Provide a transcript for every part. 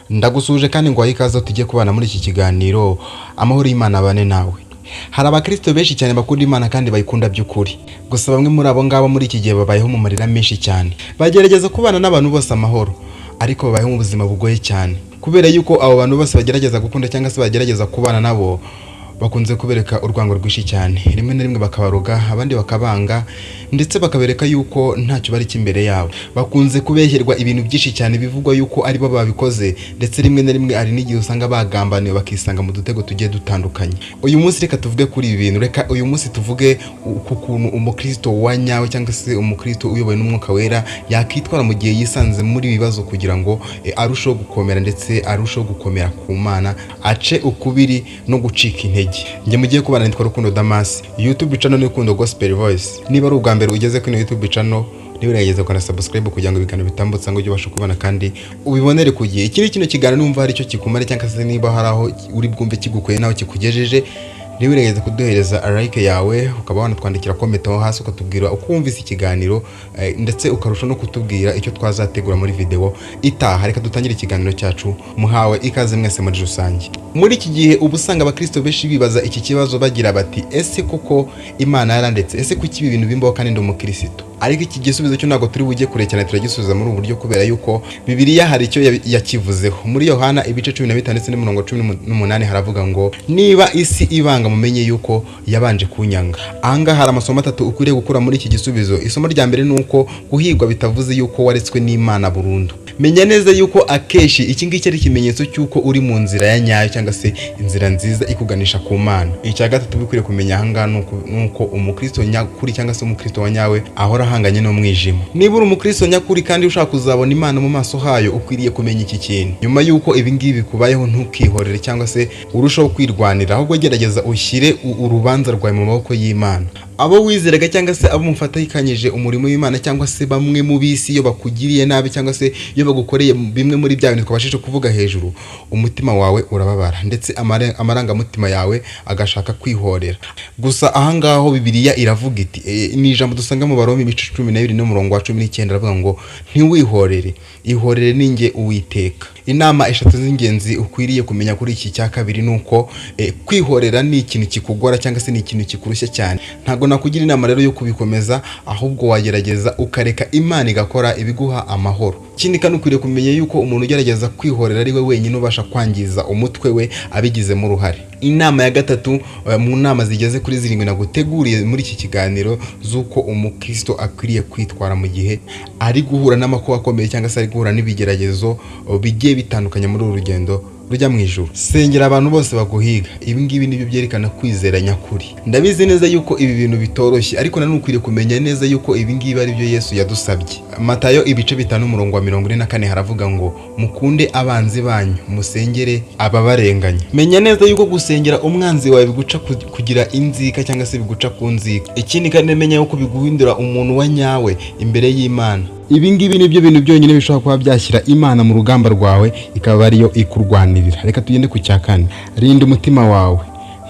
Ndagusuje kandi ngo ikaze tujye kubana muri iki kiganiro amahoro y'Imana bane nawe. Hari abakristo benshi cyane bakunda Imana kandi bayikunda by'ukuri. Gusa bamwe muri abo ngabo muri iki gihe babayeho mu marira menshi cyane. Bagerageza kubana n'abantu bose amahoro, ariko babayeho mu buzima bugoye cyane. Kubera yuko abo bantu bose bagerageza gukunda cyangwa se bagerageza kubana nabo, bakunze kubereka urwango rwinshi cyane. Rimwe na rimwe bakabaroga, abandi bakabanga, ndetse bakabereka yuko ntacyo bari kimbere yabo. Bakunze kubesherwa ibintu byinshi cyane bivugwa yuko ari bo babikoze, ndetse rimwe na rimwe ari n'igihe usanga bagambaniwe bakisanga mu dutego tugiye dutandukanye. Uyu munsi reka tuvuge kuri ibi bintu. Reka uyu munsi tuvuge ku kuntu umukristo wa nyawe cyangwa se umukristo uyobowe n'Umwuka Wera yakitwara mu gihe yisanze muri bibazo kugira ngo arusheho gukomera ndetse arusheho gukomera ku Mana, ace ukubiri no gucika intege. Njye mugiye kubana nitwa Rukundo Damas, YouTube channel ni Rukundo Gospel Voice. Niba ari ubwa mbere ugeze kuri YouTube channel, niberageza ukana subscribe kugira ngo ibiganiro bitambutsa ngo ujye ubasha kubana kandi ubibonere ku gihe. Ikindi kino kiganiro numva hari icyo kikumara cyangwa se niba hari aho uri bwumve kigukoye naho kikugejeje, niberageza kuduhereza like yawe, ukaba wanatwandikira comment aho hasi ukatubwira uko wumvise ikiganiro, ndetse ukarusha no kutubwira icyo twazategura muri video itaha. Reka dutangire ikiganiro cyacu, muhawe ikaze mwese muri rusange. Muri iki gihe ubusanga abakristo benshi bibaza iki kibazo bagira bati, ese koko Imana yarandetse? Ese kuki ibi bintu bimbaho kandi ndi umukristo? Ariko iki gisubizo cyo ntago turi bujye kure cyane, turagisubiza muri uburyo kubera yuko Bibiliya hari icyo yakivuzeho. Muri Yohana ibice 15 ndetse n'umurongo 18 haravuga ngo, niba isi ibanga mumenye yuko yabanje kunyanga. Anga hari amasomo atatu ukwiriye gukura muri iki gisubizo. Isomo rya mbere ni uko guhigwa bitavuze yuko waretswe n'Imana burundu. Menya neza yuko akeshi iki ngiki ari ikimenyetso cyuko uri mu nzira ya nyayo cyangwa se inzira nziza ikuganisha ku Mana. Icya gatatu bikwiriye kumenya ahanga nuko umukristo nyakuri cyangwa se umukristo wa nyawe ahora ahanganye n'umwijima. Niba uri umukristo nyakuri kandi ushaka kuzabona Imana mu maso hayo, ukwiriye kumenya iki kintu. Nyuma yuko ibi ngibi kubayeho, ntukihorere cyangwa se urushaho kwirwanira, ahubwo gerageza ushyire urubanza rwawe mu maboko y'Imana. Abo wizeraga cyangwa se abo mufatikanyije umurimo w'Imana cyangwa se bamwe mu bisi iyo bakugiriye nabi cyangwa se iyo bagukoreye bimwe muri bya bintu twabashije kuvuga hejuru, umutima wawe urababara ndetse amarangamutima yawe agashaka kwihorera. Gusa ahangaho Bibiliya iravuga iti, ni ijambo dusanga mu Baroma ibice 12 n'umurongo wa 19 aravuga ngo, ntiwihorere, ihorere ninjye Uwiteka. Inama eshatu z'ingenzi ukwiriye kumenya kuri iki cya kabiri nuko kwihorera ni ikintu kikugora cyangwa se ni ikintu kikurushya cyane. Ntago nakugira inama rero yo kubikomeza, ahubwo wagerageza ukareka Imana igakora ibiguha amahoro. Ikindi kandi ukwiriye kumenya yuko umuntu ugerageza kwihorera ari we wenyine ubasha kwangiza umutwe we abigizemo uruhare. Inama ya gatatu mu nama zigeze kuri 7 naguteguriye muri iki kiganiro z'uko umukristo akwiriye kwitwara mu gihe ari guhura n'amakuba akomeye cyangwa se ari guhura n'ibigeragezo bigiye bitandukanye muri uru rugendo rujya mu ijuru. Sengera abantu bose baguhiga. Ibi ngibi nibyo byerekana kwizera nyakuri. Ndabizi neza yuko ibi bintu bitoroshye, ariko nanone ukwiriye kumenya neza yuko ibi ngibi ari byo Yesu yadusabye. Matayo ibice 5 umurongo wa 44 haravuga ngo, mukunde abanzi banyu, musengere ababarenganya. Menya neza yuko gusengera umwanzi wawe biguca kugira inzika cyangwa se biguca ku nzika. Ikindi kandi menya yuko biguhindura umuntu wa nyawe imbere y'Imana. Ibi ngibi nibyo bintu byonyine bishobora kuba byashyira Imana mu rugamba rwawe, ikaba ariyo ikurwanirira. Reka tugende ku cya kane. Rinda umutima wawe,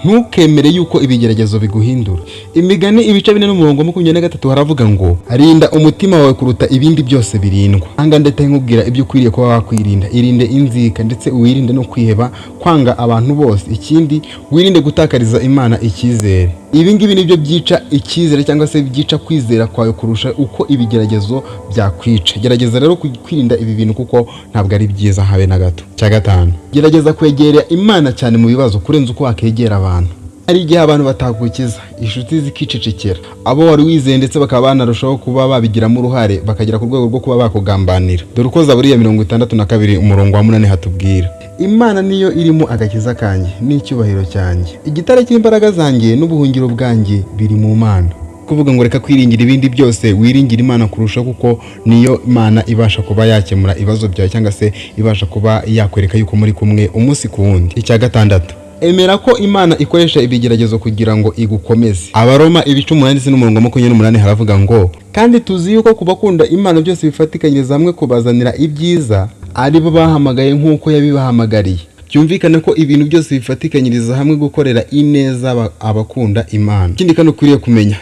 ntukemere yuko ibigeragezo biguhindura. Imigani ibice 4 n'umurongo 23 haravuga ngo, rinda umutima wawe kuruta ibindi byose birindwa. Anga ndetse nkubwira ibyo ukwiriye kuba wakwirinda. Irinde inzika ndetse uwirinde no kwiheba, kwanga abantu bose. Ikindi wirinde gutakariza Imana icyizere. Ibi ngibi nibyo byica icyizere cyangwa se byica kwizera kwawe kurusha uko ibigeragezo byakwica. Gerageza rero kwirinda ibi bintu kuko ntabwo ari byiza habe na gato. Cya gatanu, gerageza kwegera Imana cyane mu bibazo kurenza uko wakegera abantu. Hari igihe abantu batakukiza, inshuti zikicecekera, abo wari wizeye ndetse bakaba banarushaho kuba babigiramo uruhare, bakagera ku rwego rwo kuba bakugambanira. Dore uko Zaburi ya 62 umurongo wa 8 hatubwira, Imana niyo irimo agakiza kanjye n'icyubahiro cyanjye, igitare cy'imbaraga zanjye n'ubuhungiro bwanjye biri mu Mana. Kuvuga ngo reka kwiringira ibindi byose, wiringira Imana kurusha, kuko niyo Imana ibasha kuba yakemura ibibazo byawe cyangwa se ibasha kuba yakwereka yuko muri kumwe umunsi ku wundi. Icya gatandatu, emera ko Imana ikoresha ibigeragezo kugira ngo igukomeze. Abaroma ibice 8 ndetse n'umurongo 28 haravuga ngo, kandi tuzi yuko kubakunda Imana byose bifatikanyiriza hamwe kubazanira ibyiza, ari bo bahamagaye nk'uko yabibahamagariye. Byumvikane ko ibintu byose bifatikanyiriza hamwe gukorera ineza abakunda Imana. Ikindi kandi ukwiriye kumenya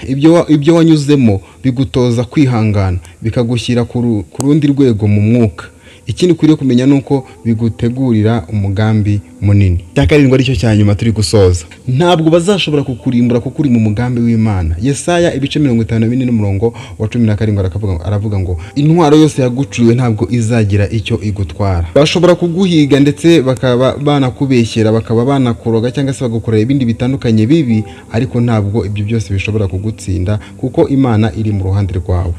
ibyo wanyuzemo bigutoza kwihangana, bikagushyira ku rundi rwego mu mwuka. ikindi ukwiriye kumenya nuko bigutegurira umugambi munini. Cya karindwi aricyo cya nyuma turi gusoza, ntabwo bazashobora kukurimbura kuko uri mu mugambi w'Imana. Yesaya ibice 54 n'umurongo wa 17 aravuga ngo intwaro yose yagucuriwe ntabwo izagira icyo igutwara. Bashobora kuguhiga ndetse bakaba banakubeshyera, bakaba banakuroga cyangwa se bagukorera ibindi bitandukanye bibi, ariko ntabwo ibyo byose bishobora kugutsinda kuko Imana iri mu ruhande rwawe.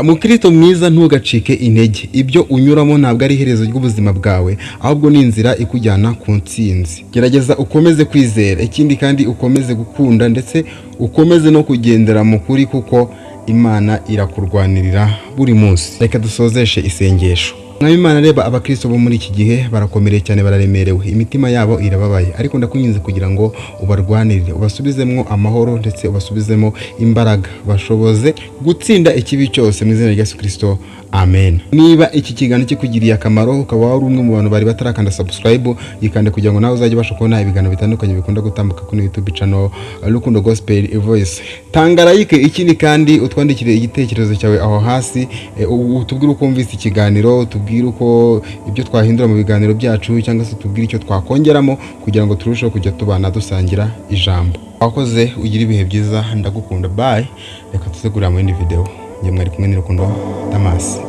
Mukristo mwiza, ntugacike intege. Ibyo unyuramo ntabwo ari iherezo ry'ubuzima bwawe, ahubwo ni inzira ikujyana ku ntsinzi. Gerageza ukomeze kwizera, ikindi kandi ukomeze gukunda ndetse ukomeze no kugendera mu kuri kuko Imana irakurwanirira buri munsi. Reka dusozeshe isengesho. Mwami Imana, reba abakristo bo muri iki gihe barakomereye cyane, bararemerewe, imitima yabo irababaye, ariko ndakunyinze kugira ngo ubarwanirire, ubasubizemo amahoro ndetse ubasubizemo imbaraga, bashoboze gutsinda ikibi cyose mu izina rya Yesu Kristo. Amen. Niba iki kiganiro kikugiriye akamaro, ukaba wari umwe mu bantu bari batarakanda subscribe, yikande kugira ngo nawe uzajye ubasha kubona ibiganiro bitandukanye bikunda gutambuka kuri YouTube channel Rukundo Gospel Voice. Tanga like, ikindi kandi utwandikire igitekerezo cyawe aho hasi, utubwire uko wumvise ikiganiro, utubwire uko ibyo twahindura mu biganiro byacu, cyangwa se utubwire icyo twakongeramo kugira ngo turusheho kujya tubana dusangira ijambo. Wakoze, ugira ibihe byiza, ndagukunda, bye. Reka tuzegurira mu yindi video. Mwari kumwe n'Urukundo Damas.